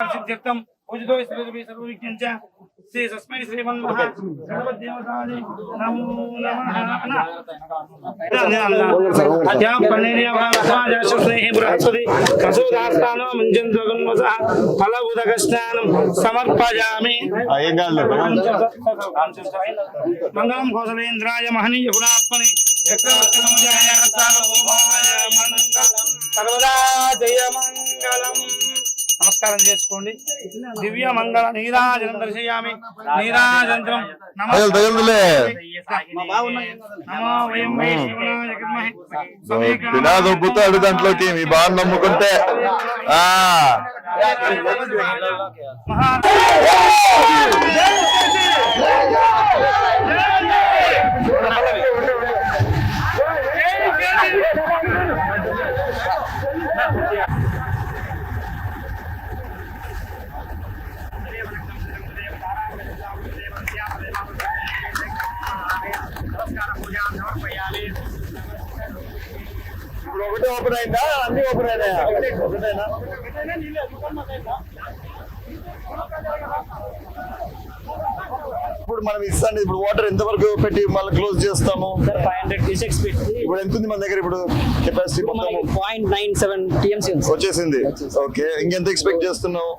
सिद्ध्यर्थम पूजितो स्मृति सर्वविज्ञानच श्री तस्मै श्रीमन्महा गणपतिदेवताय नमो नमः अध्यां पन्नेरिया भागवाजाशस्नेहि बृहस्पति कसोदास्तानो मुञ्जन्त्वगन्वसः फलबुधकस्नानं समर्पयामि मंगलम कौशलेन्द्राय महनीय गुणात्मने चक्रवर्तिनमजाय सर्वदा जय मंगलम। నమస్కారం చేసుకోండి। దివ్య మంగళ నీరాజనం దర్శయామి। నీరాజనం దొబ్బుతాడు దాంట్లోకి మీ బాగా నమ్ముకుంటే ఇప్పుడు ఒకటే ఓపెన్ అయిందా అన్ని ఓపెన్ అయినాయా? ఒకటేనా? ఇప్పుడు మనం ఇస్తాండి ఇప్పుడు వాటర్ ఎంత వరకు పెట్టి మళ్ళీ క్లోజ్ చేస్తాము? 500 క్యూసెక్స్ పెట్టి ఇప్పుడు ఎంత ఉంది మన దగ్గర ఇప్పుడు కెపాసిటీ? 0.97 టీఎంసీ వచ్చేసింది. ఓకే, ఇంకెంత ఎక్స్పెక్ట్ చేస్తున్నావు?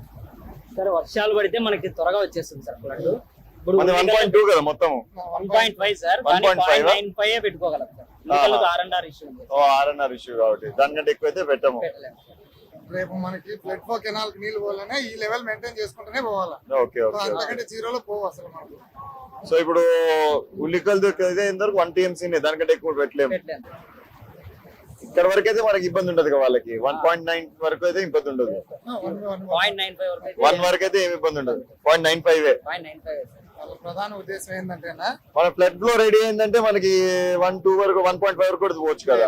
సార్ వర్షాలు పడితే మనకి త్వరగా వచ్చేస్తుంది సార్ ఫ్లడ్. ఇప్పుడు 1.2 కదా మొత్తం? 1.5 సార్, 1.95 పెట్టుకోగలం సార్. R&R ఇష్యూ ఉంది. R&R ఇష్యూ కాబట్టి దానికంటే ఎక్కువైతే పెట్టము. రేపు మనకి ఫ్లడ్ ఫ్లో కెనాల్ నీళ్ళు పోవాలనే ఈ లెవెల్ మెయింటైన్ చేసుకుంటూనే పోవాలా. ఓకే ఓకే, అంతకంటే జీరోలో పోవు అసలు మనకు. సో ఇప్పుడు ఉల్లికల్ ఇంతవరకు 1 TMC దానికంటే ఎక్కువ పెట్టలేము. ఇక్కడ వరకు అయితే మనకి ఇబ్బంది ఉండదు కదా వాళ్ళకి. 1.9 వరకు అయితే ఇబ్బంది ఉండదు. 1 వరకు అయితే ఏమి ఇబ్బంది ఉండదు. 0.95 ప్రధాన ఉద్దేశం ఏంటంటే మన ఫ్లడ్ ఫ్లో రెడీ అయిందంటే మనకి 1.2 వరకు 1.5 వరకు కూడా పోవచ్చు కదా.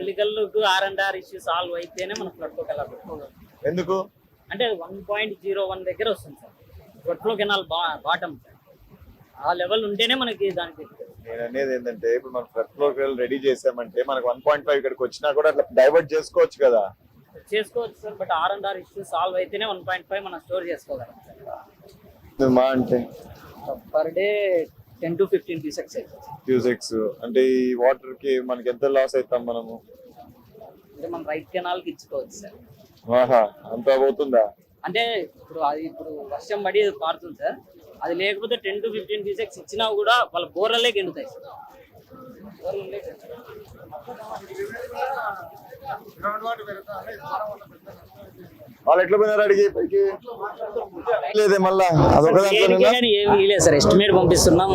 ఉల్లికల్లుకు R&R ఇష్యూ సాల్వ్ అయితేనే మనం ఫ్లడ్ ఫ్లో కెనాల్ పెట్టుకోగలం. ఎందుకు అంటే 1.01 దగ్గర వస్తుంది sir flood flow canal bottom. ఆ లెవెల్ ఉంటేనే మనకి దానికి. నేను అనేది ఏంటంటే ఇప్పుడు మనం ఫ్లడ్ ఫ్లో రెడీ చేసామంటే మనకు 1.5 ఇక్కడికి వచ్చినా కూడా అట్లా డైవర్ట్ చేసుకోవచ్చు కదా. చేసుకోవచ్చు sir, but R&R issue solve అయితేనే 1.5 మనం స్టోర్ చేసుకోగలం మా అంటే పర్ డే 10 to 15 క్యూసెక్స్. అంటే ఈ వాటర్ కి మనకి ఎంత లాస్ అవుతాం మనము? అంటే మనం రైట్ కెనాల్ కి ఇచ్చుకోవచ్చు సార్. ఆహా, అంత పోతుందా? అంటే ఇప్పుడు వర్షం పడి పారుతుంది సార్, అది లేకపోతే 10 to 15 క్యూసెక్స్ ఇచ్చినా కూడా వాళ్ళ బోర్లలే ఎండుతాయి సార్. వాళ్ళు ఎట్లా పోయినారు అడిగి పైకి? లేదే మళ్ళా ఏమీ లేదు సార్, ఎస్టిమేట్ పంపిస్తున్నాం.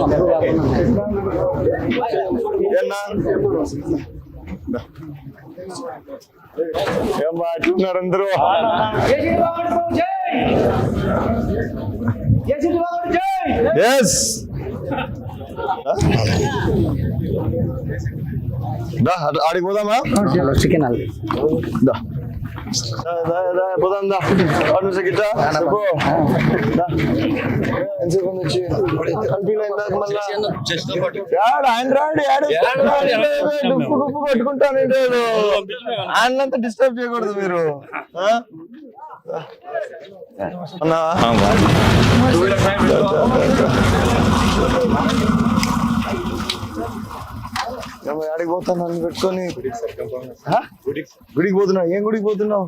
ఏం మాట్లాడుతున్నారు అందరూ? ఆడికి పోదామా? చికెన్ పోదాం దా. పట్టుకుంటానండి, ఆయనంతా డిస్టర్బ్ చేయకూడదు మీరు. ఆడికి పోతాను పెట్టుకొని. గుడికి పోతున్నావు? ఏం గుడికి పోతున్నావు?